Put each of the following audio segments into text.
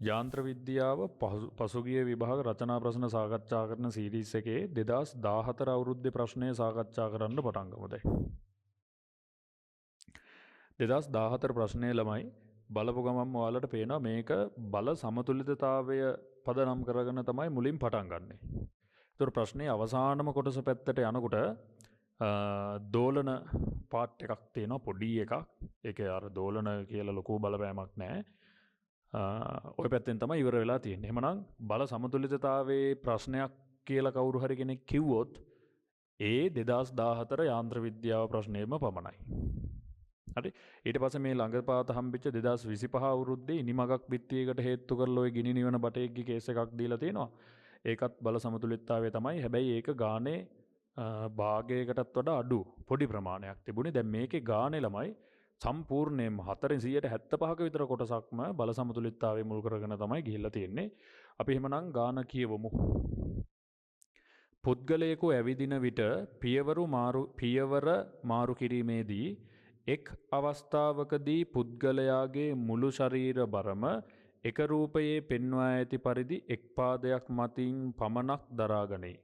යාන්ත්‍ර විද්‍යාව පසුගිය විභාග රචනා ප්‍රශ්න සාකච්ඡා කරන සීරීස් එකේ 2014 අවුරුද්දේ ප්‍රශ්නය සාකච්ඡා කරන්න පටන් ගමු දැන්. 2014 ප්‍රශ්නය ළමයි බලපු ගමන්ම ඔයාලට පේනවා මේක බල සමතුලිතතාවය පදනම් කරගෙන තමයි මුලින් පටන් ගන්නෙ. ඒතර ප්‍රශ්නේ අවසානම කොටස පැත්තට යනකොට දෝලන පාර්ට් එකක් තියෙනවා පොඩි එකක්. ඒකේ අර දෝලන කියලා ලොකු බලපෑමක් නැහැ. ඔය පැත්තෙන් තමයි ඉවර වෙලා තියෙන්නේ. එහෙමනම් බල සමතුලිතතාවයේ ප්‍රශ්නයක් කියලා කවුරු හරි කෙනෙක් කිව්වොත් ඒ 2014 යාන්ත්‍ර විද්‍යාව ප්‍රශ්නයම පමණයි. හරි. ඊට පස්සේ මේ ළඟපාත හම්බෙච්ච 2025 අවුරුද්දේ ඉනිමගක් බිත්තියකට හේතු කරලා ඔය ගිනි නිවන බටේක්ගේ කේස් එකක් දීලා තියෙනවා. ඒකත් බල සමතුලිතතාවය තමයි. හැබැයි ඒක ගානේ භාගයකටත් වඩා අඩු පොඩි ප්‍රමාණයක් තිබුණේ. දැන් මේකේ ගානේ ළමයි සම්පූර්ණයෙන්ම 475ක විතර කොටසක්ම බල සමතුලිතතාවය මුල් කරගෙන තමයි ගිහිල්ලා තියෙන්නේ. අපි එහෙමනම් ගාන කියවමු. පුද්ගලයෙකු ඇවිදින විට පියවර මාරු කිරීමේදී එක් අවස්ථාවකදී පුද්ගලයාගේ මුළු ශරීර බරම එක රූපයේ පෙන්වා ඇති පරිදි එක් පාදයක් මතින් පමණක් දරාගනී.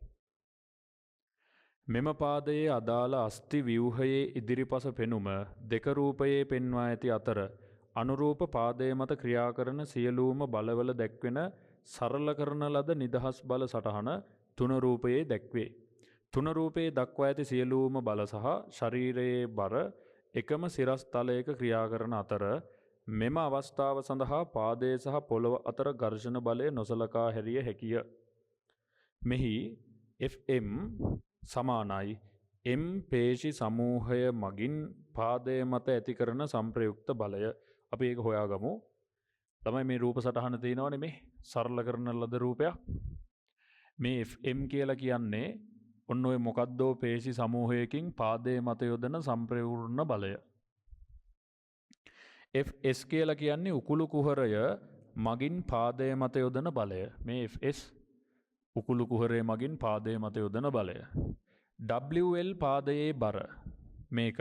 මෙම පාදයේ අදාළ අස්ථි ව්‍යුහයේ ඉදිරිපස පෙනුම දෙක රූපයේ පෙන්වා ඇති අතර අනුරූප පාදය මත ක්‍රියා කරන සියලුම බලවල දැක්වෙන සරල කරන ලද නිදහස් බල සටහන තුන රූපයේ දැක්වේ. තුන රූපයේ දක්වා ඇති සියලුම බල සහ ශරීරයේ බර එකම සිරස් තලයක ක්‍රියා කරන අතර මෙම අවස්ථාව සඳහා පාදය සහ පොළව අතර ඝර්ෂණ බලය නොසලකා හැරිය හැකිය. මෙහි Fm සමානයි M පේශි සමූහය මගින් පාදය මත ඇති කරන සංප්‍රයුක්ත බලය. අපි ඒක හොයාගමු. තමයි මේ රූප සටහන තියෙනවනේ මේ සරල කරන ලද රූපයක්. මේ Fm කියලා කියන්නේ ඔන්න ඔය මොකද්දෝ පේශි සමූහයකින් පාදයේ මත යොදන සංප්‍රයුක්ත බලය. Fs කියලා කියන්නේ උකුළු කුහරය මගින් පාදයේ මත යොදන බලය. මේ Fs උකුළු කුහරය මගින් පාදයේ මත යොදන බලය. WL පාදයේ බර. මේක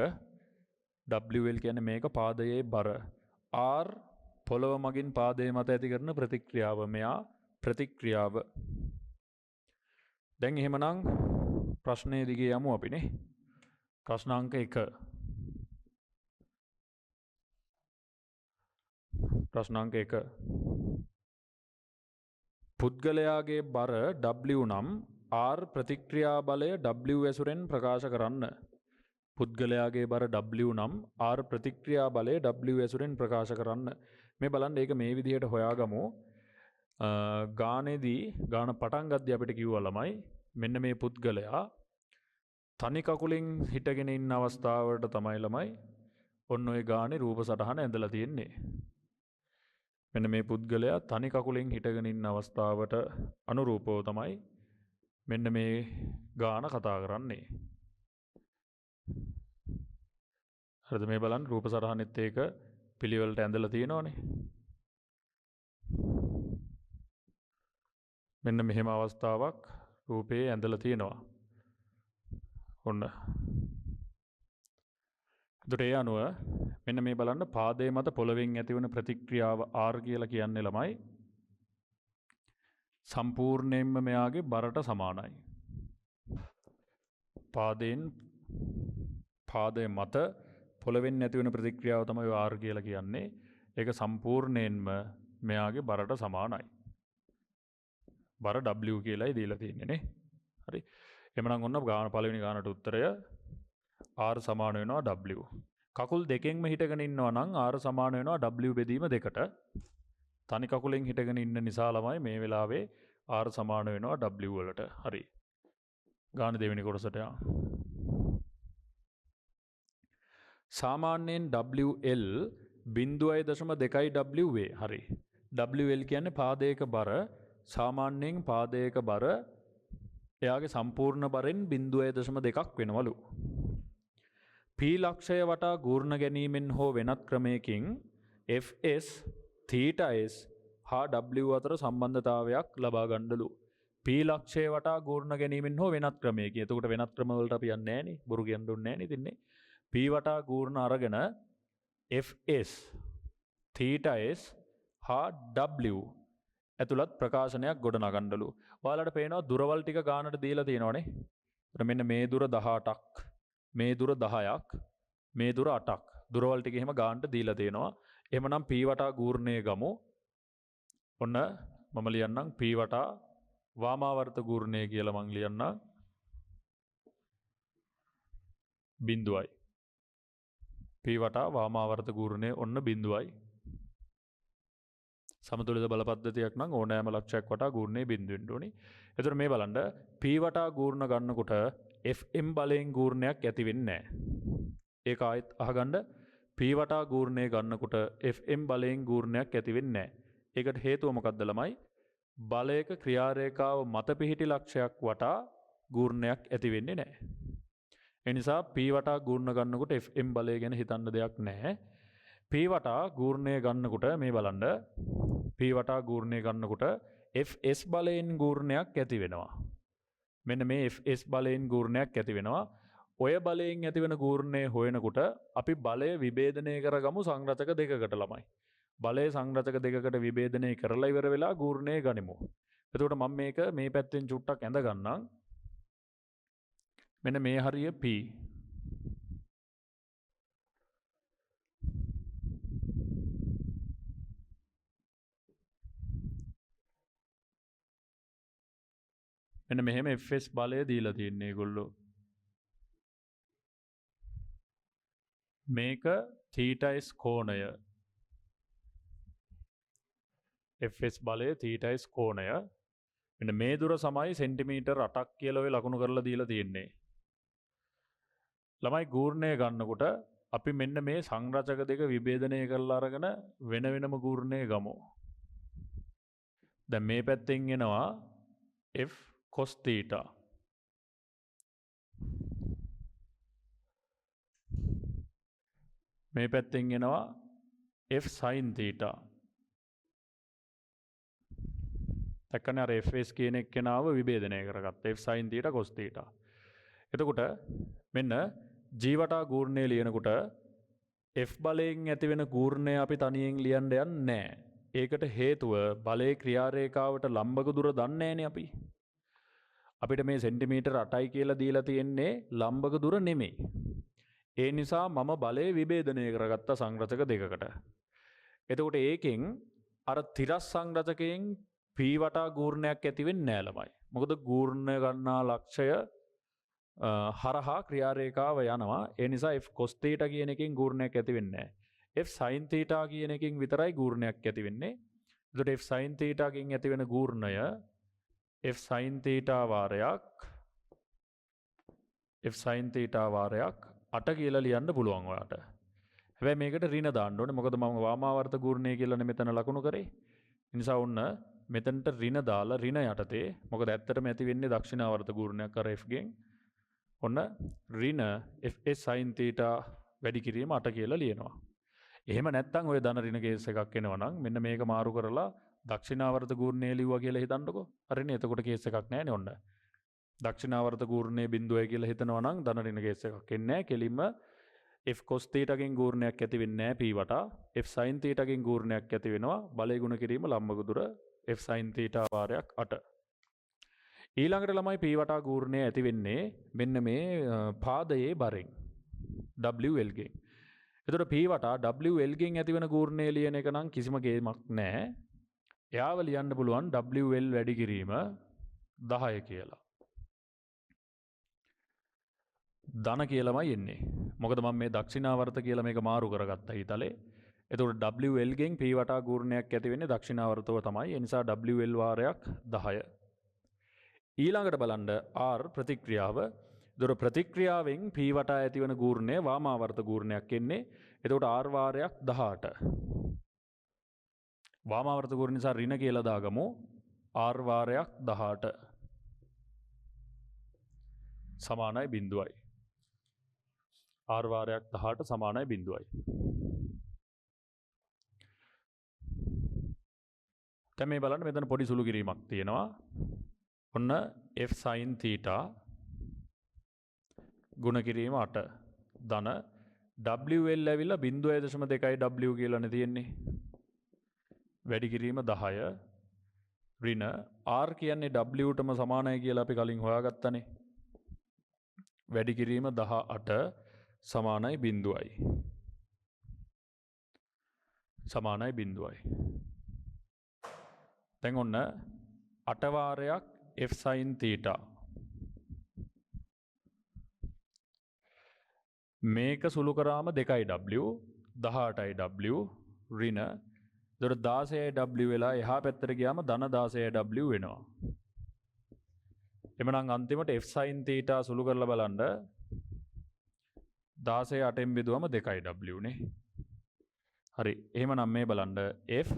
WL කියන්නේ මේක පාදයේ බර. R පොළව මගින් පාදයේ මත ඇති කරන ප්‍රතික්‍රියාව. මෙයා ප්‍රතික්‍රියාව. දැන් එහෙමනම් ප්‍රශ්නයේ දිගේ යමු අපිනේ. ප්‍රශ්න අංක 1. ප්‍රශ්න අංක 1. පුද්ගලයාගේ බර W නම් R ප්‍රතික්‍රියා බලය W ඇසුරෙන් ප්‍රකාශ කරන්න. පුද්ගලයාගේ බර W නම් R ප්‍රතික්‍රියා බලය W ඇසුරෙන් ප්‍රකාශ කරන්න. මේ බලන්න ඒක මේ විදිහට හොයාගමු. ගානේදී ගාන පටන් ගද්දී අපිට කිව්වා ළමයි මෙන්න මේ පුද්ගලයා තනි කකුලෙන් හිටගෙන ඉන්න අවස්ථාවට තමයි ළමයි ඔන්න ඔය ගානේ රූප සටහන ඇඳලා තියෙන්නේ. මෙන්න මේ පුද්ගලයා තනි කකුලෙන් හිටගෙන ඉන්න අවස්ථාවට අනුරූපව තමයි මෙන්න මේ ගාන කතා කරන්නේ. හරිද? මේ බලන්න රූප සටහනෙත් ඒක පිළිවෙලට ඇඳලා තියෙනවනේ. මෙන්න මෙහෙම අවස්ථාවක් රූපේ ඇඳලා තියෙනවා. ඔන්න. ඒතර ඒ අනුව මෙන්න මේ බලන්න පාදයේ මත පොළවෙන් ඇතිවන ප්‍රතික්‍රියාව R කියලා කියන්නේ ළමයි සම්පූර්ණයෙන්ම මෙයාගේ බරට සමානයි. පාදයේ මත පොළවෙන් ඇතිවන ප්‍රතික්‍රියාව තමයි R කියලා කියන්නේ. ඒක සම්පූර්ණයෙන්ම මෙයාගේ බරට සමානයි. බර W කියලායි දීලා තියෙන්නේ නේ. හරි. එhmenan ඔන්න ගාන පළවෙනි ගානට උත්තරය R සමාන වෙනවා W. කකුල් දෙකෙන්ම හිටගෙන ඉන්නවා නම් R සමාන වෙනවා W බෙදීම දෙකට. තනි කකුලෙන් හිටගෙන ඉන්න නිසා ළමයි මේ වෙලාවේ R සමාන වෙනවා W වලට. හරි. ගාන දෙවෙනි කොටසට යන්න. සාමාන්‍යයෙන් WL 0.2 W වේ. හරි. WL කියන්නේ පාදයක බර. සාමාන්‍යයෙන් පාදයක බර එයාගේ සම්පූර්ණ බරෙන් 0.2ක් වෙනවලු. P ලක්ෂය වටා ගූර්ණ ගැනීමෙන් හෝ වෙනත් ක්‍රමයකින් Fs θs හා W අතර සම්බන්ධතාවයක් ලබා ගන්නලු. P ලක්ෂය වටා ගූර්ණ ගැනීමෙන් හෝ වෙනත් ක්‍රමයකින්. එතකොට වෙනත් ක්‍රම වලට අපි යන්නේ නැහැ නේ. බොරු කියන්න ඕනේ නැහැ නේ ඉතින්නේ. P වටා ගූර්ණ අරගෙන Fs θs හා W ඇතුළත් ප්‍රකාශනයක් ගොඩනගන්නලු. ඔයාලට පේනවා දුරවල් ටික ගානට දීලා තියෙනවනේ. මෙන්න මේ දුර 18ක්, මේ දුර 10ක්, මේ දුර 8ක්. දුරවල් ටික එහෙම ගානට දීලා තියෙනවා. එහෙමනම් p වටා ගූර්ණය ගමු. ඔන්න මම ලියන්නම් p වටා වාමාවර්ත ගූර්ණය කියලා මං ලියන්නම්. බිඳුවයි. p වටා වාමාවර්ත ගූර්ණය ඔන්න බිඳුවයි. සමතුලිත බල පද්ධතියක් නම් ඕනෑම ලක්ෂයක් වටා ගූර්ණයේ බිඳු වෙන්න ඕනි. එතකොට මේ බලන්න p වටා ගූර්ණ ගන්නකොට fm බලයෙන් ගූර්ණයක් ඇති වෙන්නේ නැහැ. ඒක ආයෙත් අහගන්න p වටා ගූර්ණය ගන්නකොට fm බලයෙන් ගූර්ණයක් ඇති වෙන්නේ නැහැ. ඒකට හේතුව මොකක්ද ළමයි? බලයක ක්‍රියාරේඛාව මත පිහිටි ලක්ෂයක් වටා ගූර්ණයක් ඇති වෙන්නේ නැහැ. ඒ නිසා p වටා ගූර්ණ ගන්නකොට fm බලය ගැන හිතන්න දෙයක් නැහැ. p වටා ගූර්ණය ගන්නකොට මේ බලන්න p වටා ගූර්ණය ගන්නකොට fs බලයෙන් ගූර්ණයක් ඇති වෙනවා. මෙන්න මේ fs බලයෙන් ගූර්ණයක් ඇති වෙනවා. ඔය බලයෙන් ඇතිවෙන ගූර්ණය හොයනකොට අපි බලය විභේදනය කරගමු සංරචක දෙකකට ළමයි. බලය සංරචක දෙකකට විභේදනය කරලා ඉවර වෙලා ගූර්ණය ගනිමු. එතකොට මම මේක මේ පැත්තෙන් චුට්ටක් ඇඳ ගන්නම්. මෙන්න මේ හරිය p. මෙන්න මෙහෙම fs බලය දීලා තියෙන්නේ ඒගොල්ලෝ. මේක θs කෝණය. fs බලය θs කෝණය. මෙන්න මේ දුර සමයි සෙන්ටිමීටර් 8ක් කියලා ඔය ලකුණු කරලා දීලා තියෙන්නේ. ළමයි ගූර්ණය ගන්නකොට අපි මෙන්න මේ සංරචක දෙක විභේදනය කරලා අරගෙන වෙන වෙනම ගූර්ණය ගමු. දැන් මේ පැත්තෙන් එනවා f cos theta. මේ පැත්තෙන් එනවා f sin theta. දැක්කනේ අර fs කියන එක්කෙනාව විභේදනය කරගත්තා. f sin theta cos theta. එතකොට මෙන්න g වටා ගූර්ණය ලියනකොට f බලයෙන් ඇතිවෙන ගූර්ණය අපි තනියෙන් ලියන්න යන්නේ නැහැ. ඒකට හේතුව බලයේ ක්‍රියාරේඛාවට ලම්බක දුර දන්නේ නැහැනේ අපි. අපිට මේ සෙන්ටිමීටර් 8යි කියලා දීලා තියෙන්නේ ලම්බක දුර නෙමෙයි. ඒ නිසා මම බලය විභේදනය කරගත්ත සංරචක දෙකකට. එතකොට ඒකෙන් අර තිරස් සංරචකයෙන් p වටා ගූර්ණයක් ඇති වෙන්නේ නැහැ ළමයි. මොකද ගූර්ණ ගන්නා ලක්ෂය හරහා ක්‍රියාරේඛාව යනවා. ඒ නිසා f cos theta කියන එකෙන් ගූර්ණයක් ඇති වෙන්නේ නැහැ. f sin theta කියන එකෙන් විතරයි ගූර්ණයක් ඇති වෙන්නේ. එතකොට f sin theta කින් ඇති වෙන ගූර්ණය f sin theta වාරයක් f sin theta වාරයක් 8 කියලා ලියන්න පුළුවන් ඔයාට. හැබැයි මේකට ඍණ දාන්න ඕනේ. මොකද මම වාමාවර්ත ගූර්ණය කියලානේ මෙතන ලකුණු කරේ. ඒ නිසා ඔන්න මෙතනට ඍණ දාලා ඍණ යටතේ මොකද ඇත්තටම ඇති වෙන්නේ දක්ෂිණාවර්ත ගූර්ණයක් අර f ගෙන්. ඔන්න ඍණ fs sin theta වැඩි කිරීම 8 කියලා ලියනවා. එහෙම නැත්නම් ඔය ධන ඍණ කේස් එකක් එනවා නම් මෙන්න මේක මාරු කරලා දක්ෂිණාවර්ත ගූර්ණය ලිව්වා කියලා හිතන්නකෝ. හරිනේ. එතකොට කේස් එකක් නැහැනේ ඔන්න. දක්ෂිණාවර්ත ගූර්ණයේ බිඳුවයි කියලා හිතනවා නම් ධන ඍණ කේස් එකක් එන්නේ නැහැ. කෙලින්ම f cos theta ගෙන් ගූර්ණයක් ඇති වෙන්නේ නැහැ p වටා. f sin theta ගෙන් ගූර්ණයක් ඇති වෙනවා. බලය ගුණ කිරීම ලම්බක දුර f sin theta වාරයක් 8. ඊළඟට ළමයි p වටා ගූර්ණය ඇති වෙන්නේ මෙන්න මේ පාදයේ බරෙන් WL ගෙන්. එතකොට p වටා WL ගෙන් ඇති වෙන ගූර්ණය ලියන එක නම් කිසිම ගේමක් නැහැ. එයාව ලියන්න පුළුවන් WL වැඩි කිරීම 10 කියලා. ධන කියලාමයි එන්නේ. මොකද මම මේ දක්ෂිණාවර්ත කියලා මේක මාරු කරගත්තා ඊතලේ. එතකොට WL ගෙන් p වටා ගූර්ණයක් ඇති වෙන්නේ දක්ෂිණාවර්තව තමයි. ඒ නිසා WL වාරයක් 10. ඊළඟට බලන්න R ප්‍රතික්‍රියාව. දොර ප්‍රතික්‍රියාවෙන් p වටා ඇතිවන ගූර්ණය වාමාවර්ත ගූර්ණයක් එන්නේ. එතකොට R වාරයක් 18. වාමාවර්ත ගූර්ණ නිසා ඍණ කියලා දාගමු. R වාරයක් 18 සමානයි බිඳුවයි. R වාරයක් 18 සමානයි බිඳුවයි. දැන් මේ බලන්න මෙතන පොඩි සුළු කිරීමක් තියෙනවා. ඔන්න f sin theta ගුණ කිරීම 8 ධන WL ඇවිල්ලා 0.2 W කියලානේ තියෙන්නේ. වැඩි කිරීම 10 ඍණ R කියන්නේ W-ටම සමානයි කියලා අපි කලින් හොයාගත්තනේ. වැඩි කිරීම 18 සමානයි 0යි. සමානයි 0යි. දැන් ඔන්න 8 වාරයක් f sin θ. මේක සුළු කරාම 2w 18යි w ඍණ දොර 16යි w වෙලා එහා පැත්තට ගියාම ධන 16යි w වෙනවා. එමනම් අන්තිමට f sin θ සුළු කරලා බලන්න 16 8න් බෙදුවම 2යි w නේ. හරි. එහෙමනම් මේ බලන්න f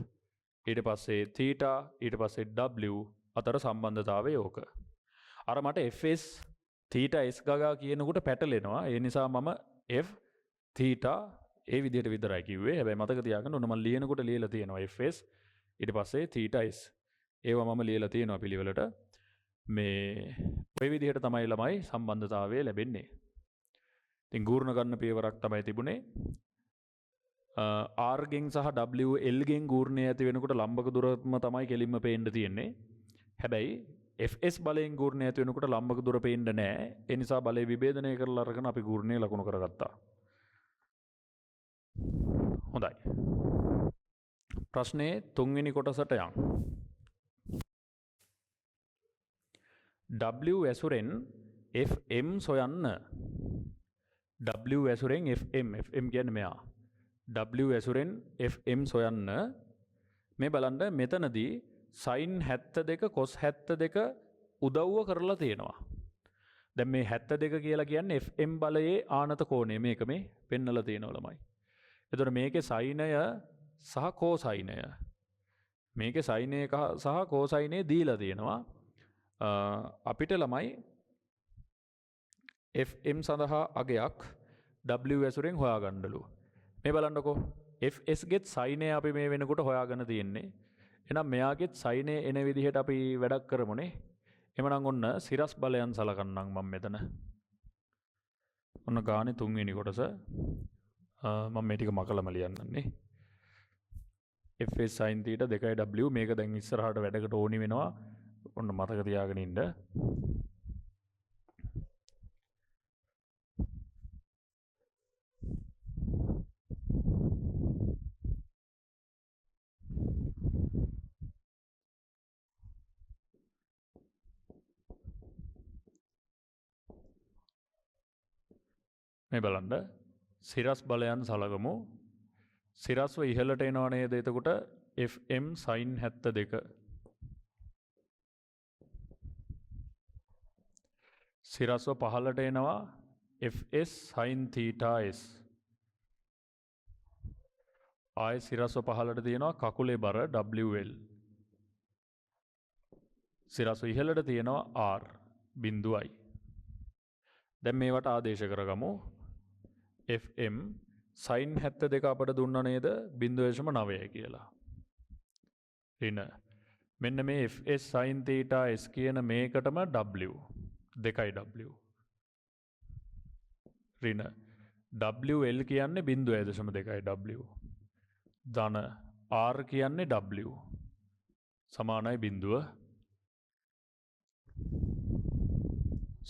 ඊට පස්සේ θ ඊට පස්සේ w අතර සම්බන්ධතාවය ඕක. අර මට fs θs ගගා කියනකොට පැටලෙනවා. ඒ නිසා මම f θ ඒ විදිහට විතරයි කිව්වේ. හැබැයි මතක තියාගන්න ඕන මම ලියනකොට ලියලා තියෙනවා fs ඊට පස්සේ θs. ඒවා මම ලියලා තියෙනවා පිළිවෙලට. මේ ඔය විදිහට තමයි ළමයි සම්බන්ධතාවය ලැබෙන්නේ. ඉතින් ගූර්ණ ගන්න පියවරක් තමයි තිබුණේ. R ගෙන් සහ W L ගෙන් ගූර්ණය ඇති වෙනකොට ලම්බක දුරම තමයි කෙලින්ම පේන්න තියෙන්නේ. හැබැයි FS බලයෙන් ගූර්ණය ඇති වෙනකොට ලම්බක දුර පේන්නේ නැහැ. ඒ නිසා බලය විභේදනය කරලා අරගෙන අපි ගූර්ණය ලකුණු කරගත්තා. හොඳයි. ප්‍රශ්නේ 3 වෙනි කොටසට යන්. W ඇසුරෙන් FM සොයන්න. W ඇසුරෙන් FM කියන්නේ මෙයා. W ඇසුරෙන් FM සොයන්න. මේ බලන්න මෙතනදී sin 72 cos 72 උදව්ව කරලා තියෙනවා. දැන් මේ 72 කියලා කියන්නේ FM බලයේ ආනත කෝණය මේක මේ පෙන්නලා තියෙනවා ළමයි. එතකොට මේකේ සයිනය සහ කෝසයිනය. මේකේ සයිනය සහ කෝසයිනය දීලා තියෙනවා. අපිට ළමයි FM සඳහා අගයක් W ඇසුරෙන් හොයාගන්නලු. මේ බලන්නකෝ FS ගෙත් සයිනය අපි මේ වෙනකොට හොයාගෙන තියෙන්නේ. එහෙනම් මෙයාගෙත් සයිනය එන විදිහට අපි වැඩක් කරමුනේ. එමනම් ඔන්න සිරස් බලයන් සලකන්නම් මම මෙතන. ඔන්න ගානේ 3 වෙනි කොටස. මම මේ ටික මකලම ලියන්නන්නේ. FS sin θ 2w මේක දැන් ඉස්සරහට වැඩකට ඕනි වෙනවා. ඔන්න මතක තියාගෙන ඉන්න. මේ බලන්න සිරස් බලයන් සලකමු. සිරස්ව ඉහළට එනවා නේද? එතකොට FM sin 72. සිරස්ව පහළට එනවා FS sin θs. ආය සිරස්ව පහළට තියෙනවා කකුලේ බර WL. සිරස්ව ඉහළට තියෙනවා R බිඳුවයි. දැන් මේවට ආදේශ කරගමු. FM sin 72 අපට දුන්නා නේද 0.9 කියලා. ඍණ මෙන්න මේ FS sin θs කියන මේකටම W 2w. ඍණ WL කියන්නේ 0.2w. ධන R කියන්නේ W සමානයි 0.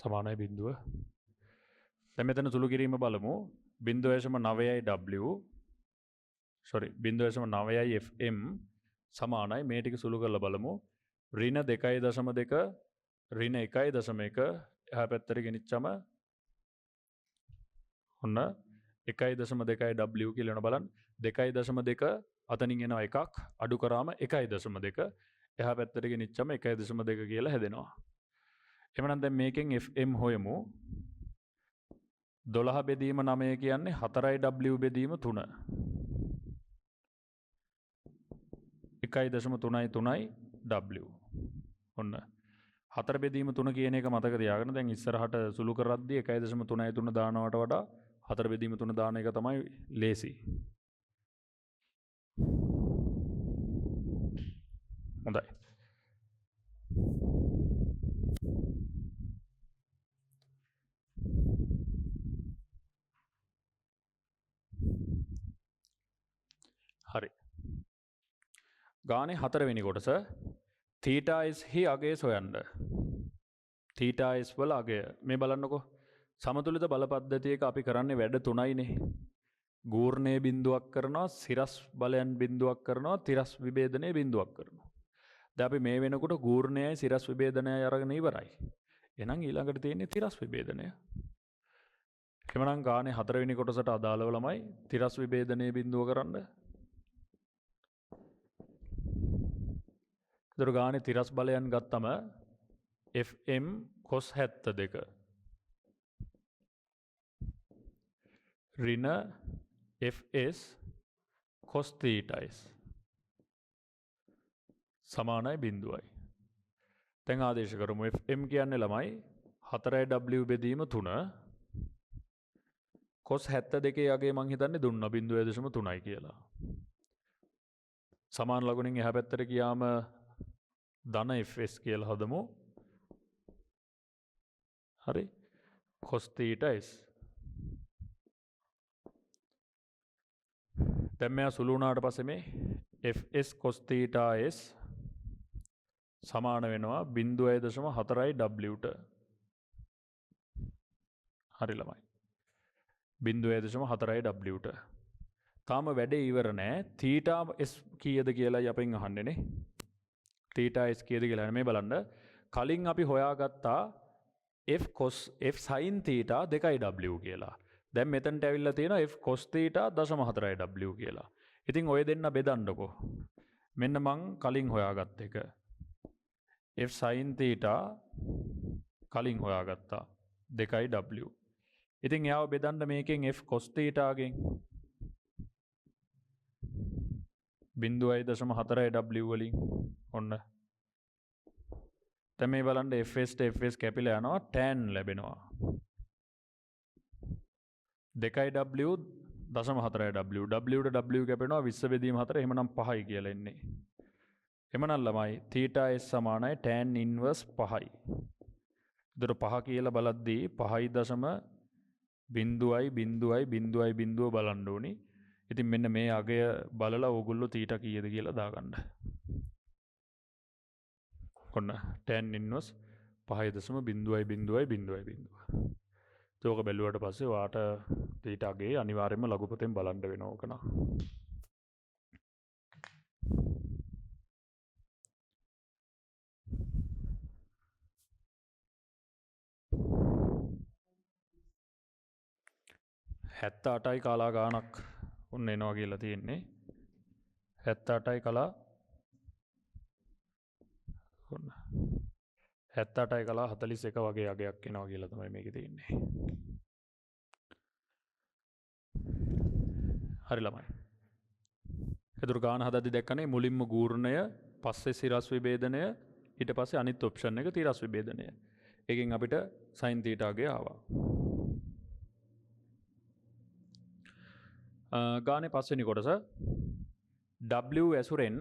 සමානයි 0. දැන් මෙතන සුළු කිරීම බලමු. 0.9යි W sorry 0.9යි FM සමානයි මේ ටික සුළු කරලා බලමු. ඍණ 2.2 ඍණ 1.1 එහා පැත්තට ගෙනිච්චම ඔන්න 1.2යි W කියලා වෙන බලන්න. 2.2 අතනින් එනවා එකක් අඩු කරාම 1.2 එහා පැත්තට ගෙනිච්චම 1.2 කියලා හැදෙනවා. එhmenan දැන් මේකෙන් FM හොයමු. 12 බෙදීම 9 කියන්නේ 4යි W බෙදීම 3. 1.3යි W. ඔන්න 4 බෙදීම 3 කියන එක මතක තියාගන්න. දැන් ඉස්සරහට සුළු කරද්දී 1.3 දානවට වඩා 4 බෙදීම 3 දාන එක තමයි ලේසි. හොඳයි. හරි. ගානේ 4 වෙනි කොටස theta is හි අගය සොයන්න. theta is වල අගය. මේ බලන්නකෝ. සමතුලිත බල පද්ධතියක අපි කරන්නේ වැඩ තුනයිනේ. ගූර්ණයේ බිඳුවක් කරනවා, සිරස් බලයන් බිඳුවක් කරනවා, තිරස් විභේදනයේ බිඳුවක් කරනවා. දැන් අපි මේ වෙනකොට ගූර්ණයයි සිරස් විභේදනයයි අරගෙන ඉවරයි. එහෙනම් ඊළඟට තියෙන්නේ තිරස් විභේදනය. එමනම් ගානේ හතරවෙනි කොටසට අදාළව ළමයි තිරස් විභේදනයේ බිඳුව කරන්න. ඒතර ගානේ තිරස් බලයන් ගත්තම Fm cos 72 ඍණ Fs cos theta සමානයි බිඳුවයි. දැන් ආදේශ කරමු Fm කියන්නේ ළමයි 4w බෙදීම 3 cos 72 යගේ මං හිතන්නේ දුන්නා 0.3යි කියලා. සමාන ලකුණෙන් එහා පැත්තට ගියාම ධන Fs කියලා හදමු. හරි. cos theta s. දැන් මෙයා සුළු වුණාට පස්සේ මේ Fs cos theta s සමාන වෙනවා 0.4ට. හරි ළමයි. 0.4ට. තාම වැඩේ ඉවර නෑ. theta s කීයද කියලායි අපෙන් අහන්නේ නේ. theta s කීයද කියලා මේ බලන්න. කලින් අපි හොයාගත්තා f cos f sin theta 2w කියලා. දැන් මෙතනට ඇවිල්ලා තියෙනවා f cos theta 0.4w කියලා. ඉතින් ඔය දෙන්න බෙදන්නකෝ. මෙන්න මං කලින් හොයාගත්ත එක. f sin theta කලින් හොයාගත්තා 2w. ඉතින් එයාව බෙදන්න මේකෙන් f cos theta ගෙන් 0.4w වලින් ඔන්න. දැන් මේ බලන්න fs ට fs කැපිලා යනවා tan ලැබෙනවා. 2w 0.4w w ට w කැපෙනවා 20 බෙදීම 4 එහෙමනම් 5යි කියලා එන්නේ. එමනම් ළමයි theta s සමානයි tan inverse 5යි. ඒතර 5 කියලා බලද්දී 5.0 බලන්න ඕනි. ඉතින් මෙන්න මේ අගය බලලා ඕගොල්ලෝ theta කීයද කියලා දාගන්න. ඔන්න tan inverse 5.0. ඒක බැලුවට පස්සේ ඔයාට theta ගේ අනිවාර්යයෙන්ම ලඝුපතෙන් බලන්න වෙනවා ඕක නා. හැත්ත අටයි කාලා ගානක් උන්න එනවා කියලා තියෙන්නේ. 78යි කලා 78යි කලා 41 වගේ අගයක් එනවා කියලා තමයි මේකේ තියෙන්නේ. හරි ළමයි. එතකොට ගාන හදද්දි දැක්කනේ මුලින්ම ගූර්ණය, පස්සේ සිරස් විභේදනය, ඊට පස්සේ අනිත් ඔප්ෂන් එක තිරස් විභේදනය. ඒකෙන් අපිට sin theta ගේ ආවා. ගානේ පස්වෙනි කොටස w ඇසුරෙන්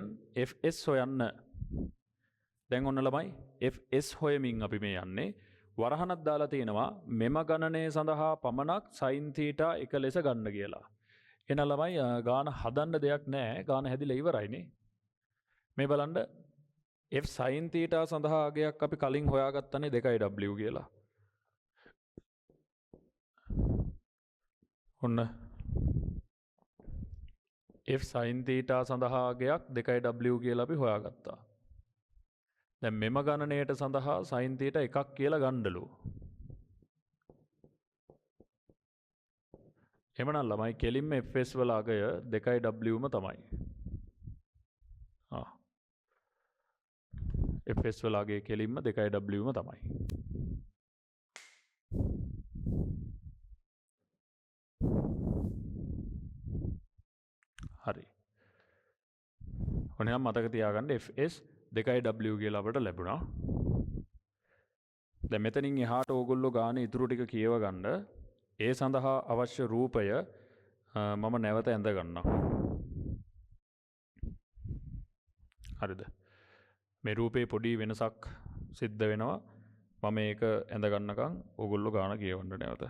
fs හොයන්න. දැන් ඔන්න ළමයි fs හොයමින් අපි මේ යන්නේ. වරහනක් දාලා තියෙනවා මෙම ගණනය සඳහා පමණක් sin theta එක ලෙස ගන්න කියලා. එහෙනම් ළමයි ගාන හදන්න දෙයක් නැහැ. ගාන හැදිලා ඉවරයිනේ. මේ බලන්න f sin theta සඳහා අගයක් අපි කලින් හොයාගත්තනේ 2w කියලා. ඔන්න f sin theta සඳහා අගයක් 2w කියලා අපි හොයාගත්තා. දැන් මෙම ගණනයට සඳහා sin theta එකක් කියලා ගන්නලු. එමනම් ළමයි කෙලින්ම fs වල අගය 2wම තමයි. fs වල අගය කෙලින්ම 2wම තමයි. හරි. ඔන්න මතක තියාගන්න fs 2w කියලා අපට ලැබුණා. දැන් මෙතනින් එහාට ඕගොල්ලෝ ගානේ ඉතුරු ටික කියව ගන්න. ඒ සඳහා අවශ්‍ය රූපය මම නැවත ඇඳ ගන්නම්. හරිද? මේ රූපේ පොඩි වෙනසක් සිද්ධ වෙනවා. මම මේක ඇඳ ගන්නකම් ඕගොල්ලෝ ගාන කියවන්න නැවත.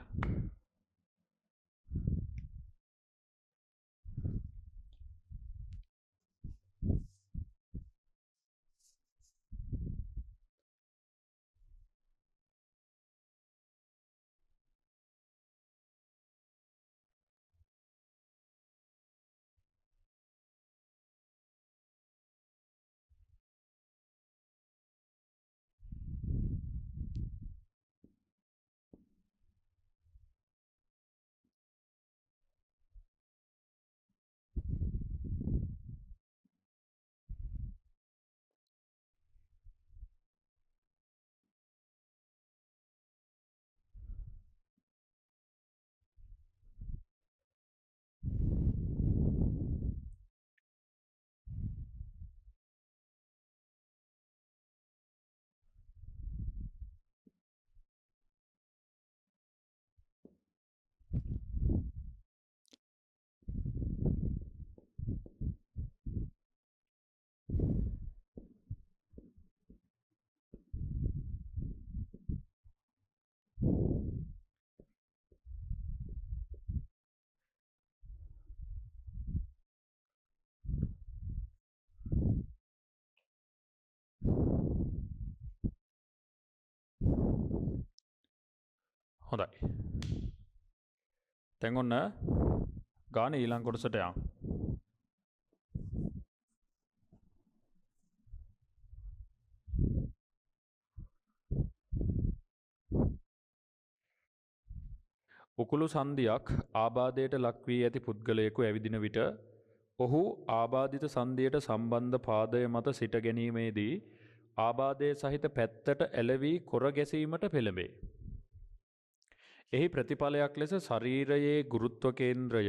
හොඳයි. දැන් ඔන්න ගාන ඊළඟ කොටසට යමු. උකුළු සන්ධියක් ආබාධයට ලක් වී ඇති පුද්ගලයෙකු ඇවිදින විට ඔහු ආබාධිත සන්ධියට සම්බන්ධ පාදය මත සිට ගැනීමේදී ආබාධය සහිත පැත්තට ඇලවී කොර ගැසීමට පෙළඹේ. එහි ප්‍රතිඵලයක් ලෙස ශරීරයේ ගුරුත්ව කේන්ද්‍රය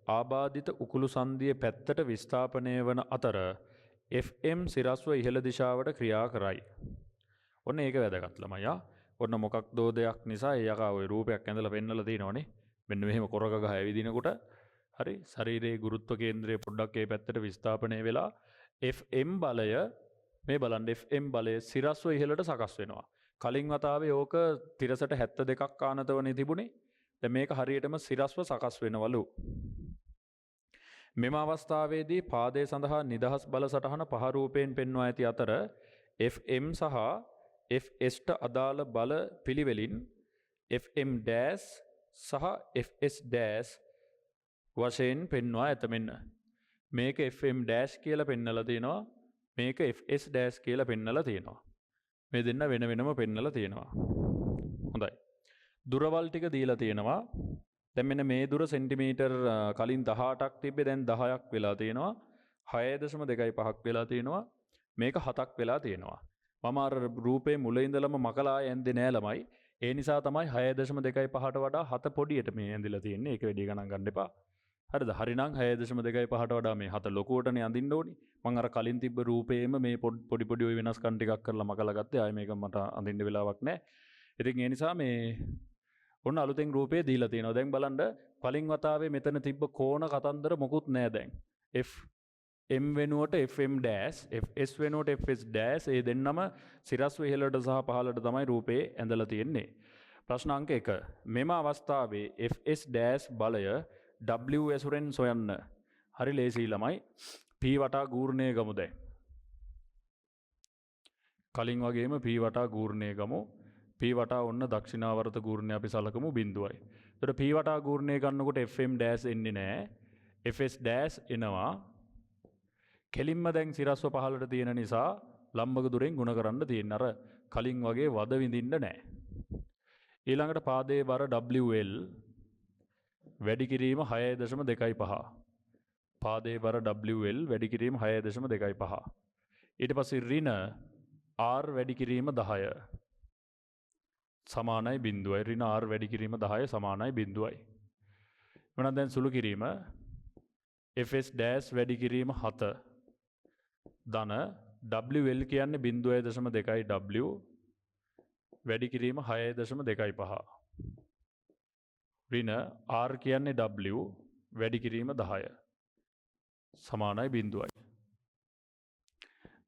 ආබාධිත උකුළු සන්ධිය පැත්තට විස්ථාපනය වන අතර FM සිරස්ව ඉහළ දිශාවට ක්‍රියා කරයි. ඔන්න ඒක වැදගත් ළමයා. ඔන්න මොකක් දෝ දෙයක් නිසා ඒ යකා ওই රූපයක් ඇඳලා පෙන්නලා තියෙනවනේ. මෙන්න මෙහෙම කොරක ගහ ඇවිදිනකොට හරි ශරීරයේ ගුරුත්ව කේන්ද්‍රය පොඩ්ඩක් ඒ පැත්තට විස්ථාපනය වෙලා FM බලය මේ බලන්න FM බලය සිරස්ව ඉහළට සකස් වෙනවා. කලින් වතාවේ ඕක තිරසට 72ක් ආනතවනේ තිබුණේ. දැන් මේක හරියටම සිරස්ව සකස් වෙනවලු. මෙම අවස්ථාවේදී පාදයේ සඳහා නිදහස් බල සටහන පහ රූපයෙන් පෙන්වා ඇති අතර FM සහ FSට අදාළ බල පිළිවෙලින් FM ඩෑස් සහ FS ඩෑස් වශයෙන් පෙන්වා ඇත මෙන්න. මේක FM ඩෑස් කියලා පෙන්නලා තියෙනවා. මේක FS ඩෑස් කියලා පෙන්නලා තියෙනවා. මේ දෙන්න වෙන වෙනම පෙන්නලා තියෙනවා. හොඳයි. දුරවල් ටික දීලා තියෙනවා. දැන් මෙන්න මේ දුර සෙන්ටිමීටර් කලින් 18ක් තිබ්බේ දැන් 10ක් වෙලා තියෙනවා. 6.25ක් වෙලා තියෙනවා. මේක 7ක් වෙලා තියෙනවා. මම අර රූපේ මුල ඉඳලම මකලා ඇන්දේ නෑ ළමයි. ඒ නිසා තමයි 6.25ට වඩා 7 පොඩියට මේ ඇඳිලා තියෙන්නේ. ඒක වැඩි ගණන් ගන්න එපා. හරිද? හරිනම් 6.25ට වඩා මේ 7 ලොකුවටනේ අඳින්න ඕනි. මම අර කලින් තිබ්බ රූපේම මේ පොඩි පොඩි ওই වෙනස්කම් ටිකක් කරලා මකලා ගත්තේ. ආයේ මේක මට අඳින්න වෙලාවක් නෑ. ඉතින් ඒ නිසා මේ ඔන්න අලුතෙන් රූපේ දීලා තියෙනවා. දැන් බලන්න කලින් වතාවේ මෙතන තිබ්බ කෝණ කතන්දර මොකුත් නෑ දැන්. M වෙනුවට FM ඩෑස්, FS වෙනුවට FS ඩෑස් ඒ දෙන්නම සිරස්ව ඉහළට සහ පහළට තමයි රූපේ ඇඳලා තියෙන්නේ. ප්‍රශ්න අංක 1. මෙම අවස්ථාවේ FS ඩෑස් බලය W ඇසුරෙන් සොයන්න. හරි ලේසි ළමයි. P වටා ගූර්ණය ගමු දැන්. කලින් වගේම P වටා ගූර්ණය ගමු. P වටා ඔන්න දක්ෂිනාවර්ත ගූර්ණය අපි සලකමු බිඳුවයි. එතකොට P වටා ගූර්ණය ගන්නකොට FM ඩෑස් එන්නේ නැහැ. FS ඩෑස් එනවා. කෙලින්ම දැන් සිරස්ව පහළට තියෙන නිසා ලම්බක දුරෙන් ගුණ කරන්න තියෙන අර කලින් වගේ වද විඳින්න නැහැ. ඊළඟට පාදයේ බර WL වැඩි කිරීම 6.25. පාදයේ බර WL වැඩි කිරීම 6.25. ඊට පස්සේ ඍණ R වැඩි කිරීම 10 සමානයි බිඳුවයි. ඍණ R වැඩි කිරීම 10 සමානයි බිඳුවයි. එවනම් දැන් සුළු කිරීම FS ඩෑස් වැඩි කිරීම 7 ධන WL කියන්නේ 0.2 W වැඩි කිරීම 6.25. ඍණ R කියන්නේ W වැඩි කිරීම 10 සමානයි බිඳුවයි.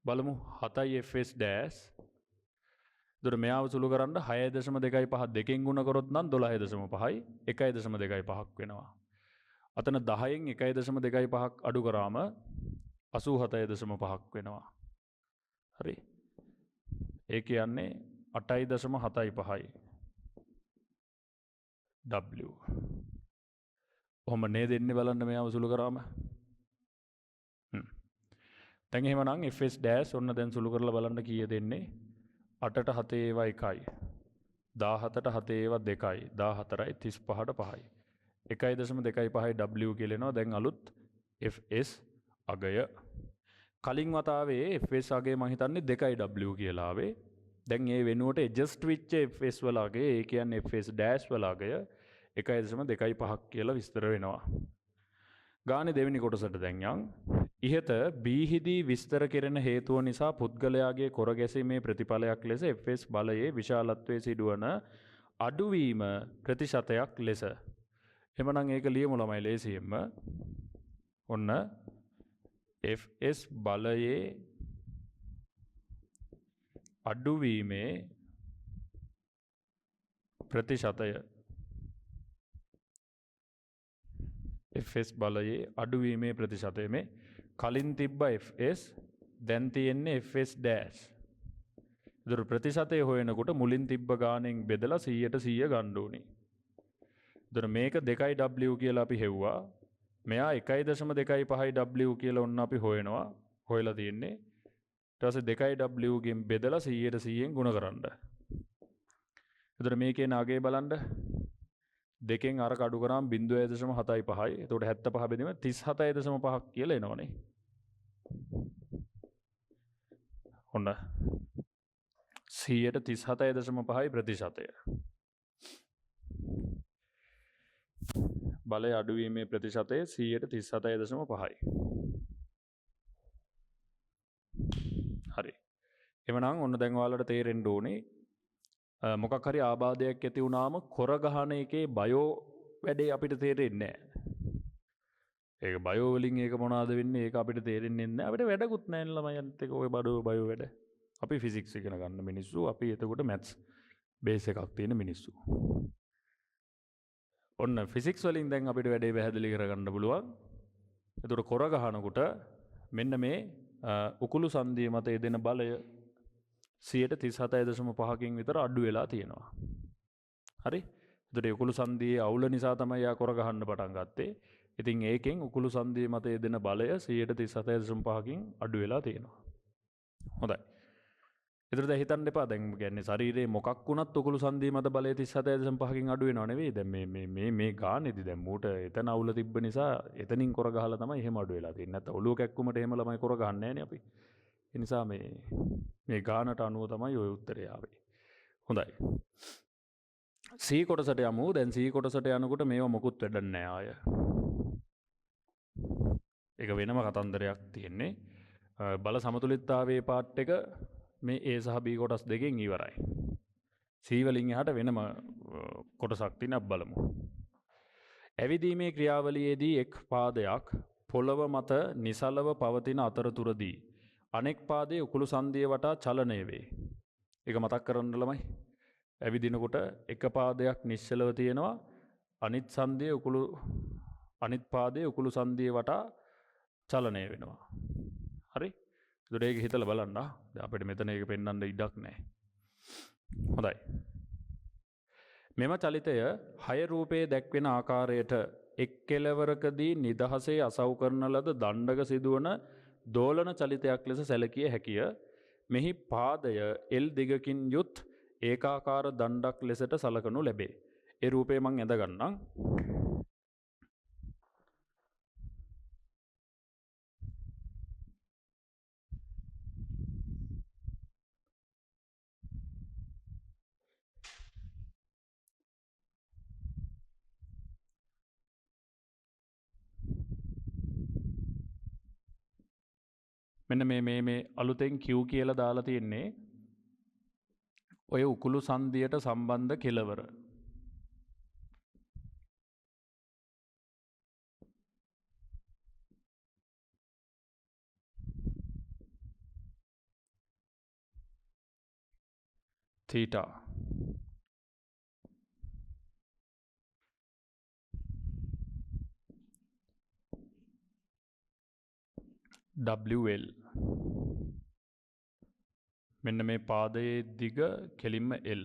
බලමු 7යි FS ඩෑස්. එතකොට මෙයාව සුළු කරන්න 6.25 දෙකෙන් ගුණ කරොත් නම් 12.5යි 1.25ක් වෙනවා. අතන 10න් 1.25ක් අඩු කරාම 87.5ක් වෙනවා. හරි. ඒ කියන්නේ 8.75යි W. ඔහොම නේද එන්නේ බලන්න මෙයාව සුළු කරාම. දැන් එහෙමනම් FS ඩෑස් ඔන්න දැන් සුළු කරලා බලන්න කීයද එන්නේ? 8ට 7 ඒවා 1යි. 17ට 7 ඒවා 2යි. 14යි 35ට 5යි. 1.25යි W කියලා එනවා. දැන් අලුත් FS අගය. කලින් වතාවේ FS අගය මම හිතන්නේ 2යි W කියලා ආවේ. දැන් ඒ වෙනුවට ඇඩ්ජස්ට් වෙච්ච FS වල අගය ඒ කියන්නේ FS ඩෑෂ් වල අගය 1.25ක් කියලා විස්තර වෙනවා. ගානේ දෙවෙනි කොටසට දැන් යන්. ඉහත B හිදී විස්තර කෙරෙන හේතුව නිසා පුද්ගලයාගේ කොර ගැසීමේ ප්‍රතිඵලයක් ලෙස FS බලයේ විශාලත්වයේ සිදුවන අඩුවීම ප්‍රතිශතයක් ලෙස. එමනම් ඒක ලියමු ළමයි ලේසියෙන්ම. ඔන්න FS බලයේ අඩුවීමේ ප්‍රතිශතය. FS බලයේ අඩුවීමේ ප්‍රතිශතය මේ කලින් තිබ්බ FS දැන් තියෙන්නේ FS ඩෑෂ්. ඒතර ප්‍රතිශතය හොයනකොට මුලින් තිබ්බ ගානෙන් බෙදලා 100ට 100 ගන්න ඕනේ. ඒතර මේක 2W කියලා අපි හෙව්වා. මෙයා 1.25 W කියලා ඔන්න අපි හොයනවා. හොයලා තියෙන්නේ. ඊට පස්සේ 2W ගෙන් බෙදලා 100ට 100ෙන් ගුණ කරන්න. ඒතර මේකේ නාගේ බලන්න. දෙකෙන් අර කඩු කරාම 0.75. එතකොට 75 බෙදීම 37.5ක් කියලා එනවනේ. ඔන්න 100ට 37.5 ප්‍රතිශතය. බලය අඩුවීමේ ප්‍රතිශතය 100ට 37.5යි. හරි. එවනම් ඔන්න දැන් ඔයාලට තේරෙන්න ඕනේ මොකක් හරි ආබාධයක් ඇති වුණාම කොර ගහන එකේ බයෝ වැඩේ අපිට තේරෙන්නේ නැහැ. ඒක බයෝ වලින් ඒක මොනවාද වෙන්නේ ඒක අපිට තේරෙන්නේ නැහැ. අපිට වැඩකුත් නැහැ නේ ළමයින්ට ඒක ඔය බයෝ වැඩ. අපි ෆිසික්ස් ඉගෙන ගන්න මිනිස්සු. අපි එතකොට මැත්ස් බේස් එකක් තියෙන මිනිස්සු. ඔන්න ෆිසික්ස් වලින් දැන් අපිට වැඩේ පැහැදිලි කරගන්න පුළුවන්. එතකොට කොර ගහනකොට මෙන්න මේ උකුළු සංදිය මත යෙදෙන බලය 37.5කින් විතර අඩු වෙලා තියෙනවා. හරි? එතකොට උකුළු සංදියේ අවුල නිසා තමයි යා කොර ගහන්න පටන් ගත්තේ. ඉතින් ඒකෙන් උකුළු සංදිය මත යෙදෙන බලය 37.5කින් අඩු වෙලා තියෙනවා. හොඳයි. එතකොට දැන් හිතන්න එපා දැන් කියන්නේ ශරීරයේ මොකක් වුණත් උකුළු සංදිය මත බලය 37.5කින් අඩු වෙනව නෙවෙයි. දැන් මේ ගානේදී දැන් මූට එතන අවුල තිබ්බ නිසා එතනින් කොර ගහලා තමයි එහෙම අඩු වෙලා තියෙන්නේ. නැත්නම් ඔළුව කැක්කුමට එහෙම ළමයි කොර ගහන්නේ නැහැ නේ අපි. ඒ නිසා මේ ගානට අනුව තමයි ওই උත්තරය ආවේ. හොඳයි. C කොටසට යමු. දැන් C කොටසට යනකොට මේව මොකුත් වැඩක් නැහැ ආය. ඒක වෙනම කතන්දරයක් තියෙන්නේ. බල සමතුලිතතාවයේ පාර්ට් එක මේ A සහ B කොටස් දෙකෙන් ඉවරයි. C වලින් එහාට වෙනම කොටසක් තියෙනක් බලමු. ඇවිදීමේ ක්‍රියාවලියේදී එක් පාදයක් පොළව මත නිසලව පවතින අතරතුරදී අනෙක් පාදයේ උකුළු සංදිය වටා චලනය වේ. ඒක මතක් කරගන්න ළමයි. ඇවිදිනකොට එක පාදයක් නිශ්චලව තියෙනවා අනිත් පාදයේ උකුළු සංදිය වටා චලනය වෙනවා. හරි? ඒකට ඒක හිතලා බලන්න. දැන් අපිට මෙතන ඒක පෙන්වන්න ඉඩක් නැහැ. හොඳයි. මෙම චලිතය 6 රූපයේ දැක්වෙන ආකාරයට එක් කෙළවරකදී නිදහසේ අසව් කරන ලද දණ්ඩක සිදුවන දෝලන චලිතයක් ලෙස සැලකිය හැකිය. මෙහි පාදය L දිගකින් යුත් ඒකාකාර දණ්ඩක් ලෙසට සලකනු ලැබේ. ඒ රූපේ මං ඇඳ ගන්නම්. මෙන්න මේ අලුතෙන් Q කියලා දාලා තියෙන්නේ ඔය උකුළු සංදියට සම්බන්ධ කෙළවර. theta WL මෙන්න මේ පාදයේ දිග කෙලින්ම L.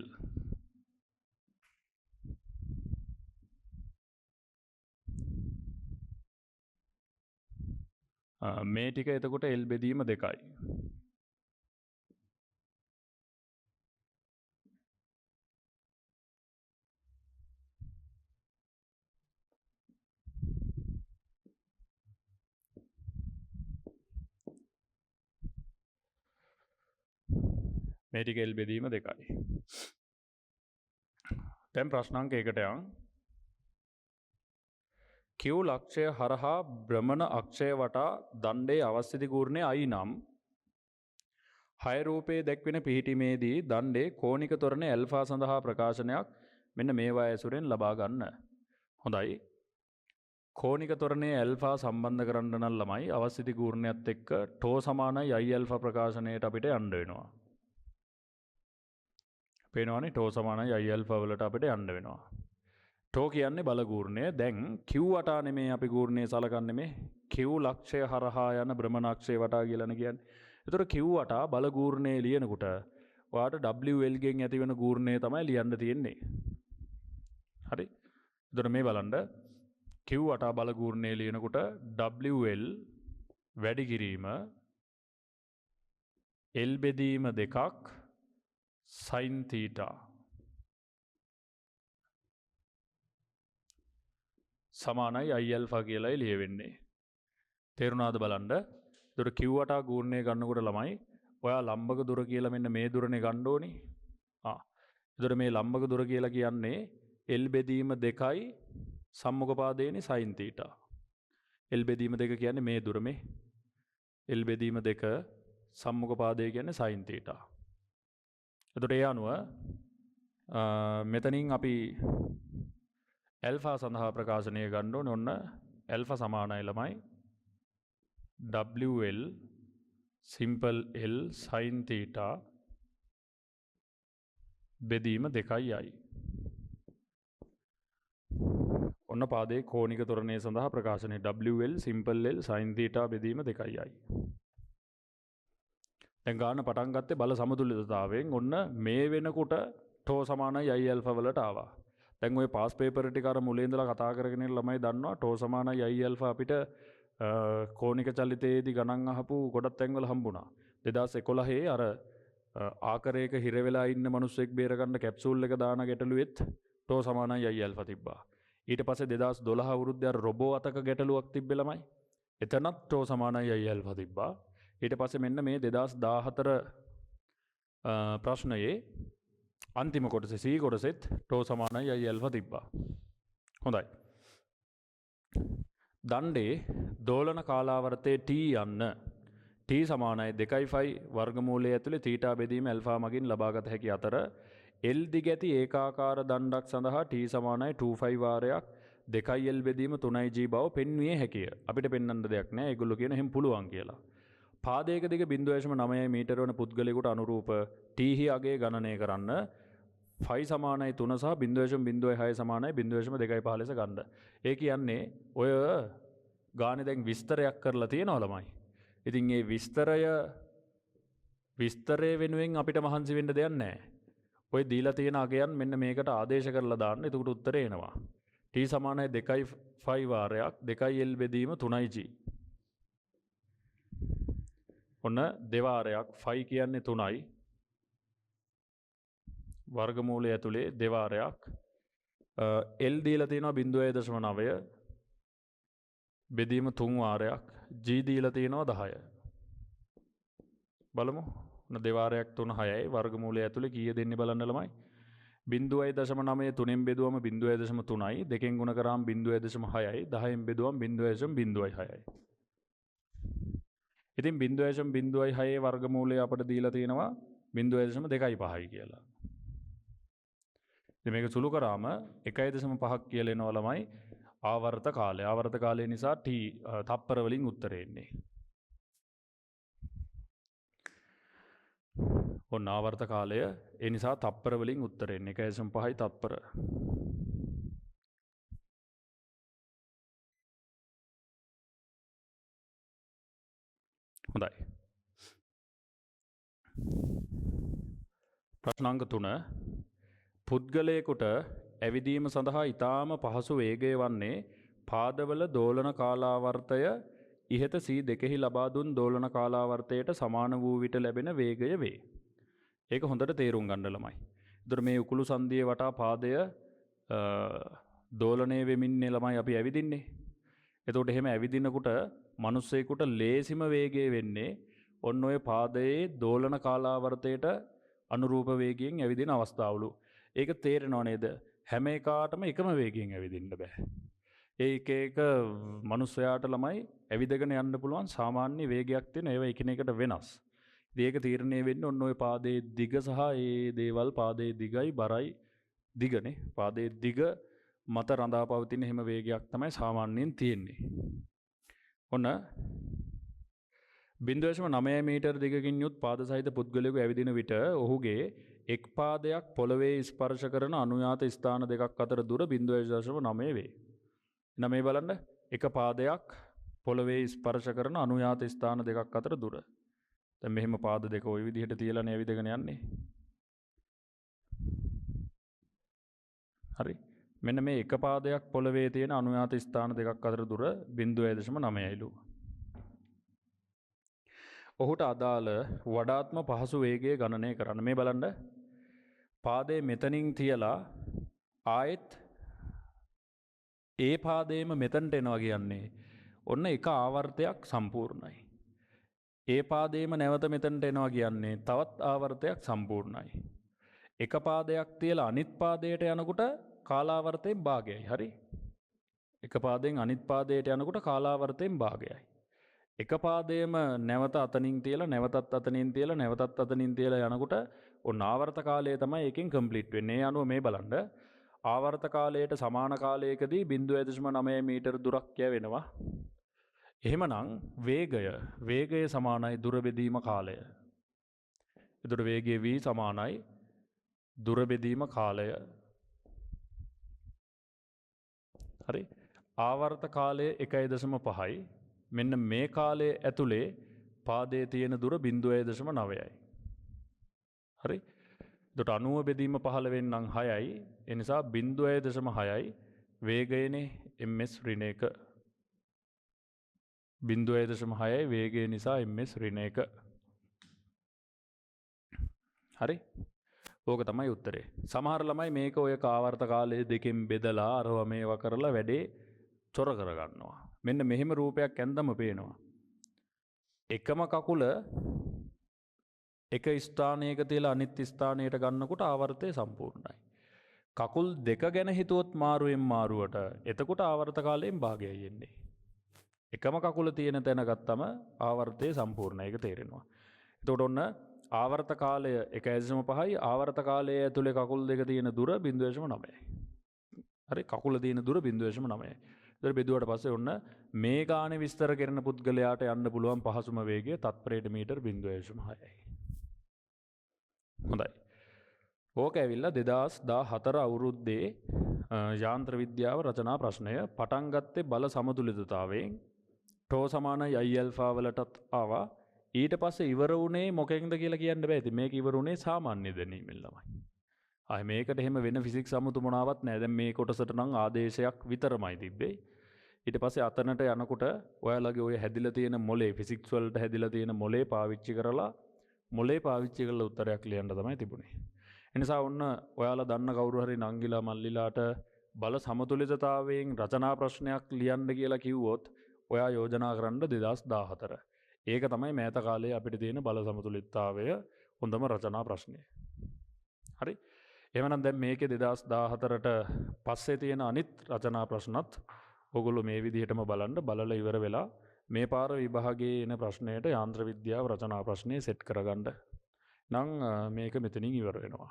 මේ ටික එතකොට L බෙදීම 2යි. මේ ටික L බෙදීම 2යි. දැන් ප්‍රශ්නාංක 1ට යන්. Q ලක්ෂය හරහා භ්‍රමණ අක්ෂය වටා දණ්ඩේ අවශ්‍ය දිගුර්ණය I නම් 6 රූපයේ දැක්වෙන පිහිටීමේදී දණ්ඩේ කෝණික තොරණ ඇල්ෆා සඳහා ප්‍රකාශනයක් මෙන්න මේවා ඇසුරෙන් ලබා ගන්න. හොඳයි. කෝණික තොරණේ ඇල්ෆා සම්බන්ධ කරන්න නම් ළමයි අවශ්‍ය දිගුර්ණයත් එක්ක ටෝ සමානයි I ඇල්ෆා ප්‍රකාශනයට අපිට යන්න වෙනවා. පේනවනේ ටෝ සමානයි I ඇල්ෆා වලට අපිට යන්න වෙනවා. ටෝ කියන්නේ බල ගූර්ණය. දැන් Q වටා නෙමේ අපි ගූර්ණය සලකන්නේ මේ Q ලක්ෂය හරහා යන භ්‍රමණ අක්ෂය වටා කියලානේ කියන්නේ. ඒතර Q වටා බල ගූර්ණය ලියනකොට ඔයාට WL ගෙන් ඇති වෙන ගූර්ණය තමයි ලියන්න තියෙන්නේ. හරි. එතකොට මේ බලන්න Q වටා බල ගූර්ණය ලියනකොට WL වැඩි කිරීම L බෙදීම 2ක් sin theta සමානයි I alpha කියලායි ලියවෙන්නේ. තේරුණාද බලන්න? එතකොට Q වටා ගූර්ණය ගන්නකොට ළමයි ඔයා ලම්බක දුර කියලා මෙන්න මේ දුරනේ ගන්න ඕනි. එතකොට මේ ලම්බක දුර කියලා කියන්නේ L බෙදීම 2යි සම්මුඛ පාදයේනේ sin theta. L බෙදීම 2 කියන්නේ මේ දුර මේ. L බෙදීම 2 සම්මුඛ පාදය කියන්නේ sin theta. එතකොට ඒ අනුව මෙතනින් අපි alpha සඳහා ප්‍රකාශනය ගන්න ඕනේ. ඔන්න alpha සමානයි ළමයි WL simple L sin theta බෙදීම 2යි. ඔන්න පාදයේ කෝණික ත්වරණය සඳහා ප්‍රකාශනය WL simple L sin theta බෙදීම 2යි. දැන් ගන්න පටන් ගත්තේ බල සමතුලිතතාවයෙන්. ඔන්න මේ වෙනකොට ටෝ සමානයි I alpha වලට ආවා. දැන් ඔය පාස් පේපර් ටික අර මුලින් ඉඳලා කතා කරගෙන ඉන්න ළමයි දන්නවා ටෝ සමානයි I alpha අපිට කෝණික චලිතයේදී ගණන් අහපු ගොඩක් තැන්වල හම්බුණා. 2011 අර ආකාරයක හිර වෙලා ඉන්න මිනිස්සෙක් බේරගන්න කැප්සූල් එක දාන ගැටලුවෙත් ටෝ සමානයි I alpha තිබ්බා. ඊට පස්සේ 2012 අවුරුද්දේ අර රොබෝ අතක ගැටලුවක් තිබ්බේ ළමයි. එතනත් ටෝ සමානයි I alpha තිබ්බා. ඊට පස්සේ මෙන්න මේ 2014 ප්‍රශ්නයේ අන්තිම කොටසේ C කොටසෙත් ටෝ සමානයි I alpha තිබ්බා. හොඳයි. දණ්ඩේ දෝලන කාලාවර්තයේ T යන්න T සමානයි 2π වර්ගමූලය ඇතුලේ θ බෙදීම α මගින් ලබාගත හැකි අතර L දිගැති ඒකාකාර දණ්ඩක් සඳහා T සමානයි 2π වාරයක් 2L බෙදීම 3G බව පෙන්විය හැකිය. අපිට පෙන්වන්න දෙයක් නැහැ. ඒගොල්ලෝ කියන එහෙම පුළුවන් කියලා. පාදයක දිග 0.9 මීටර වන පුද්ගලයෙකුට අනුරූප T හි අගය ගණනය කරන්න ෆයි සමානයි 3 සහ 0.06 සමානයි 0.215 ලෙස ගන්න. ඒ කියන්නේ ඔය ගානේ දැන් විස්තරයක් කරලා තියෙනවා ළමයි. ඉතින් මේ විස්තරය වෙනුවෙන් අපිට මහන්සි වෙන්න දෙයක් නැහැ. ඔය දීලා තියෙන අගයන් මෙන්න මේකට ආදේශ කරලා දාන්න. එතකොට උත්තරේ එනවා. T සමානයි 2π වාරයක් 2L බෙදීම 3G. ඔන්න දෙවාරයක් ෆයි කියන්නේ 3යි. වර්ගමූලය ඇතුලේ දෙවාරයක් L දීලා තියෙනවා 0.9 බෙදීම 3 වාරයක් G දීලා තියෙනවා 10. බලමු. ඔන්න දෙවාරයක් 3 6යි වර්ගමූලය ඇතුලේ කීය දෙන්නේ බලන්න ළමයි. 0.9 3ෙන් බෙදුවම 0.3යි 2ෙන් ගුණ කරාම 0.6යි 10ෙන් බෙදුවම 0.06යි. ඉතින් 0.06 වර්ගමූලය අපිට දීලා තියෙනවා 0.25යි කියලා. ඉතින් මේක සුළු කරාම 1.5ක් කියලා එනවා ළමයි ආවර්ත කාලය. ආවර්ත කාලය නිසා T තප්පර වලින් උත්තරේ එන්නේ. ඔන්න ආවර්ත කාලය ඒ නිසා තප්පර වලින් උත්තරේ එන්නේ 1.5යි තප්පර. හොඳයි. ප්‍රශ්න අංක 3 පුද්ගලයෙකුට ඇවිදීම සඳහා ඊටාම පහසු වේගය වන්නේ පාදවල දෝලන කාලාවර්තය ඉහත C2හි ලබා දුන් දෝලන කාලාවර්තයට සමාන වූ විට ලැබෙන වේගය වේ. ඒක හොඳට තේරුම් ගන්න ළමයි. ඒතර මේ උකුළු සන්ධියේ වටා පාදය දෝලණය වෙමින් ළමයි අපි ඇවිදින්නේ. එතකොට එහෙම ඇවිදිනකොට මිනිස්සෙකුට ලේසිම වේගය වෙන්නේ ඔන්න ඔය පාදයේ දෝලන කාලාවර්තයට අනුරූප වේගයෙන් ඇවිදින අවස්ථාවලු. ඒක තේරෙනව නේද? හැම එකාටම එකම වේගයෙන් ඇවිදින්න බෑ. ඒ එක මිනිස්සයාට ළමයි ඇවිදගෙන යන්න පුළුවන් සාමාන්‍ය වේගයක් තියෙන ඒවා එකිනෙකට වෙනස්. ඉතින් ඒක තීරණය වෙන්නේ ඔන්න ඔය පාදයේ දිග සහ ඒ දේවල් පාදයේ දිගයි බරයි දිගනේ. පාදයේ දිග මත රඳා පවතින හැම වේගයක් තමයි සාමාන්‍යයෙන් තියෙන්නේ. ඔන්න 0.9 මීටර දිගකින් යුත් පාද සහිත පුද්ගලයෙකු ඇවිදින විට ඔහුගේ එක් පාදයක් පොළවේ ස්පර්ශ කරන අනුයාත ස්ථාන දෙකක් අතර දුර 0.9 වේ. එන මේ බලන්න එක පාදයක් පොළවේ ස්පර්ශ කරන අනුයාත ස්ථාන දෙකක් අතර දුර. දැන් මෙහෙම පාද දෙක ওই විදිහට තියලානේ ඇවිදගෙන යන්නේ. හරි. මෙන්න මේ එක පාදයක් පොළවේ තියෙන අනුයාත ස්ථාන දෙකක් අතර දුර 0.9ලු. ඔහුට අදාළ වඩාත්ම පහසු වේගය ගණනය කරන්න. මේ බලන්න පාදේ මෙතනින් තියලා ආයෙත් ඒ පාදේම මෙතනට එනවා කියන්නේ ඔන්න එක ආවර්තයක් සම්පූර්ණයි. ඒ පාදේම නැවත මෙතනට එනවා කියන්නේ තවත් ආවර්තයක් සම්පූර්ණයි. එක පාදයක් තියලා අනිත් පාදයට යනකොට කාලාවර්තයෙන් භාගයයි. හරි. එක පාදයෙන් අනිත් පාදයට යනකොට කාලාවර්තයෙන් භාගයයි. එක පාදයේම නැවත අතනින් තියලා නැවතත් අතනින් තියලා නැවතත් අතනින් තියලා යනකොට ඔන්න ආවර්ත කාලය තමයි එකකින් කම්ප්ලීට් වෙන්නේ. ඒ අනුව මේ බලන්න ආවර්ත කාලයට සමාන කාලයකදී 0.9 මීටර දුරක් යවෙනවා. එහෙමනම් වේගය සමානයි දුර බෙදීම කාලය. එතකොට වේගය v සමානයි දුර බෙදීම කාලය. හරි. ආවර්ත කාලය 1.5යි. මෙන්න මේ කාලයේ ඇතුලේ පාදයේ තියෙන දුර 0.9යි. හරි. එතකොට 90 බෙදීම 15 වෙන්නම් 6යි. ඒ නිසා 0.6යි වේගයනේ ms ඍණ 1. 0.6යි වේගය නිසා ms ඍණ 1. හරි. ඕක තමයි උත්තරේ. සමහර ළමයි මේක ඔය ආවර්ත කාලයේ දෙකෙන් බෙදලා අරව මේවා කරලා වැඩේ චොර කරගන්නවා. මෙන්න මෙහෙම රූපයක් ඇන්දම පේනවා. එකම කකුල එක ස්ථානයක තියලා අනිත් ස්ථානයට ගන්නකොට ආවර්තය සම්පූර්ණයි. කකුල් දෙක ගැන හිතුවොත් මාරුවෙන් මාරුවට එතකොට ආවර්ත කාලයෙන් භාගයයි එන්නේ. එකම කකුල තියෙන තැන ගත්තම ආවර්තය සම්පූර්ණයි. ඒක තේරෙනවා. එතකොට ඔන්න ආවර්ත කාලය 1.5යි ආවර්ත කාලයේ ඇතුලේ කකුල් දෙක තියෙන දුර 0.9යි. හරි. කකුල තියෙන දුර 0.9යි. ඉතින් බෙදුවට පස්සේ ඔන්න මේ ගානේ විස්තර කරන පුද්ගලයාට යන්න පුළුවන් පහසුම වේගය තත්පරයට මීටර් 0.6යි. හොඳයි. ඕක ඇවිල්ලා 2014 අවුරුද්දේ යාන්ත්‍ර විද්‍යාව රචනා ප්‍රශ්නය පටන් ගත්තේ බල සමතුලිතතාවයෙන් ටෝ සමානයි I ඇල්ෆා වලටත් ආවා. ඊට පස්සේ ඉවර වුණේ මොකෙන්ද කියලා කියන්න බෑ. ඉතින් මේක ඉවර වුණේ සාමාන්‍ය දැනීමෙන් ළමයි. ආයේ මේකට එහෙම වෙන ෆිසික්ස් අමුතු මොනාවක් නැහැ. දැන් මේ කොටසට නම් ආදේශයක් විතරමයි තිබ්බේ. ඊට පස්සේ අතනට යනකොට ඔයාලගේ ඔය හැදිලා තියෙන මොලේ ෆිසික්ස් වලට හැදිලා තියෙන මොලේ පාවිච්චි කරලා උත්තරයක් ලියන්න තමයි තිබුණේ. එනිසා ඔන්න ඔයාලා දන්න කවුරු හරි නංගිලා මල්ලිලාට බල සමතුලිතතාවයෙන් රචනා ප්‍රශ්නයක් ලියන්න කියලා කිව්වොත් ඔයා යෝජනා කරන්න 2014. ඒක තමයි මෑත කාලේ අපිට තියෙන බල සමතුලිතතාවය හොඳම රචනා ප්‍රශ්නය. හරි. එහෙනම් දැන් මේකේ 2014ට පස්සේ තියෙන අනිත් රචනා ප්‍රශ්නත් ඔයගොල්ලෝ මේ විදිහටම බලලා ඉවර වෙලා මේ පාර විභාගයේ එන ප්‍රශ්නයට යාන්ත්‍ර විද්‍යාව රචනා ප්‍රශ්නේ සෙට් කරගන්න. නම් මේක මෙතනින් ඉවර වෙනවා.